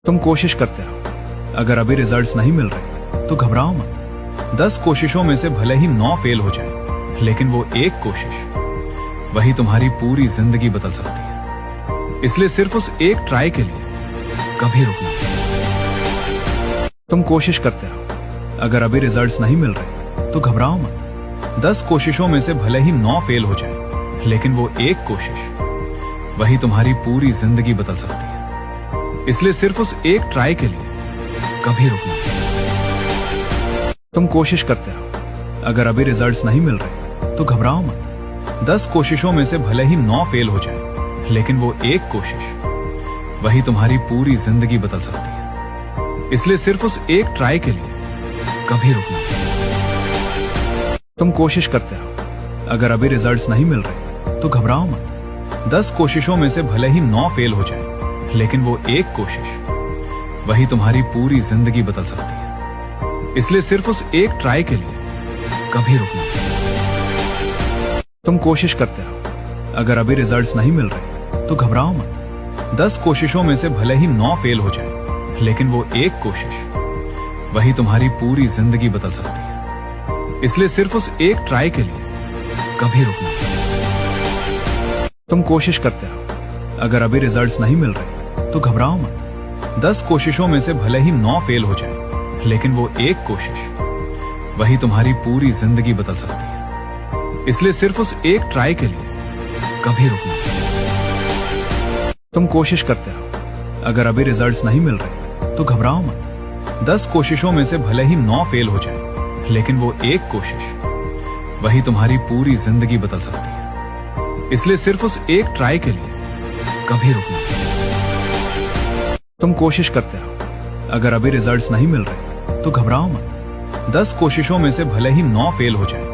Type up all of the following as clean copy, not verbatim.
तुम कोशिश करते रहो। अगर अभी रिजल्ट्स नहीं मिल रहे तो घबराओ मत। 10 कोशिशों में से भले ही 9 फेल हो जाए, लेकिन वो एक कोशिश वही तुम्हारी पूरी जिंदगी बदल सकती है। इसलिए सिर्फ उस एक ट्राई के लिए कभी रुकना नहीं। तुम कोशिश करते रहो। अगर अभी रिजल्ट्स नहीं मिल रहे तो घबराओ मत। 10 कोशिशों में से भले ही 9 फेल हो जाए, लेकिन वो एक कोशिश वही तुम्हारी पूरी जिंदगी बदल सकती है। इसलिए सिर्फ उस एक ट्राई के लिए कभी रुकना नहीं। तुम कोशिश करते रहो। अगर अभी रिजल्ट्स नहीं मिल रहे तो घबराओ मत। 10 कोशिशों में से भले ही 9 फेल हो जाए, लेकिन वो एक कोशिश वही तुम्हारी पूरी जिंदगी बदल सकती है। इसलिए सिर्फ उस एक ट्राई के लिए कभी रुकना नहीं। तुम कोशिश करते रहो। अगर अभी रिजल्ट्स नहीं मिल रहे तो घबराओ मत। 10 कोशिशों में से भले ही 9 फेल हो जाए, लेकिन वो एक कोशिश वही तुम्हारी पूरी जिंदगी बदल सकती है। इसलिए सिर्फ उस एक ट्राई के लिए कभी रुकना नहीं। तुम कोशिश करते रहो। अगर अभी रिजल्ट्स नहीं मिल रहे तो घबराओ मत। 10 कोशिशों में से भले ही 9 फेल हो जाए, लेकिन वो एक कोशिश वही तुम्हारी पूरी जिंदगी बदल सकती है। इसलिए सिर्फ उस एक ट्राई के लिए कभी रुकना नहीं। तुम कोशिश करते रहो। अगर अभी रिजल्ट्स नहीं मिल रहे तो घबराओ मत। 10 कोशिशों में से भले ही 9 फेल हो जाए, लेकिन वो एक कोशिश वही तुम्हारी पूरी जिंदगी बदल सकती है। इसलिए सिर्फ उस एक ट्राई के लिए कभी रुकना नहीं। तुम कोशिश करते रहो। अगर अभी रिजल्ट्स नहीं मिल रहे तो घबराओ मत। 10 कोशिशों में से भले ही 9 फेल हो जाए, लेकिन वो एक कोशिश वही तुम्हारी पूरी जिंदगी बदल सकती है। इसलिए सिर्फ उस एक ट्राई के लिए कभी रुकना नहीं। तुम कोशिश करते रहो। अगर अभी रिजल्ट्स नहीं मिल रहे तो घबराओ मत। 10 कोशिशों में से भले ही 9 फेल हो जाए,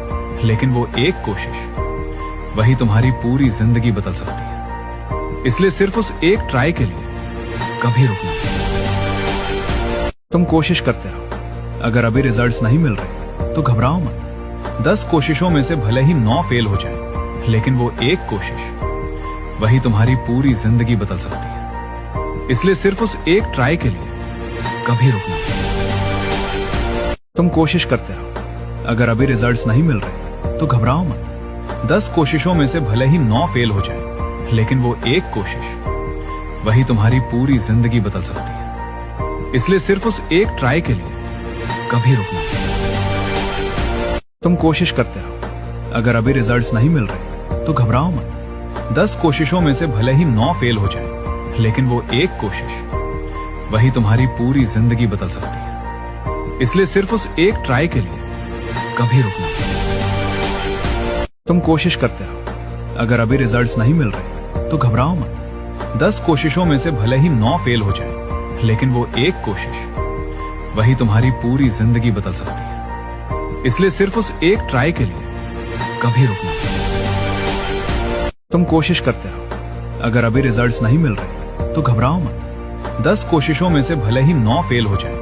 लेकिन वो एक कोशिश वही तुम्हारी पूरी जिंदगी बदल सकती है। इसलिए सिर्फ उस एक ट्राई के लिए कभी रुकना नहीं। तुम कोशिश करते रहो। अगर अभी रिजल्ट्स नहीं मिल रहे तो घबराओ मत। 10 कोशिशों में से भले ही 9 फेल हो जाए, लेकिन वो एक कोशिश वही तुम्हारी पूरी जिंदगी बदल सकती है। इसलिए सिर्फ उस एक ट्राई के लिए कभी रुकना नहीं। तुम कोशिश करते रहो। अगर अभी रिजल्ट्स नहीं मिल रहे तो घबराओ मत। 10 कोशिशों में से भले ही 9 फेल हो जाए, लेकिन वो एक कोशिश वही तुम्हारी पूरी जिंदगी बदल सकती है। इसलिए सिर्फ उस एक ट्राई के लिए कभी रुकना नहीं। तुम कोशिश करते रहो। अगर अभी रिजल्ट्स नहीं मिल रहे तो घबराओ मत। 10 कोशिशों में से भले ही 9 फेल हो जाए, लेकिन वो एक कोशिश वही तुम्हारी पूरी जिंदगी बदल सकती है। इसलिए सिर्फ उस एक ट्राई के लिए कभी रुकना नहीं। तुम कोशिश करते रहो। अगर अभी रिजल्ट्स नहीं मिल रहे तो घबराओ मत। 10 कोशिशों में से भले ही 9 फेल हो जाए, लेकिन वो एक कोशिश वही तुम्हारी पूरी जिंदगी बदल सकती है। इसलिए सिर्फ उस एक ट्राई के लिए कभी रुकना नहीं। तुम कोशिश करते रहो। अगर अभी रिजल्ट्स नहीं मिल रहे तो घबराओ मत। 10 कोशिशों में से भले ही 9 फेल हो जाए,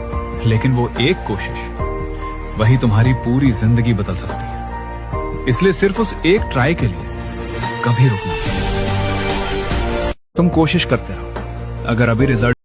लेकिन वो एक कोशिश वही तुम्हारी पूरी जिंदगी बदल सकती है। इसलिए सिर्फ उस एक ट्राई के लिए कभी रुकना नहीं। तुम कोशिश करते रहो। अगर अभी रिजल्ट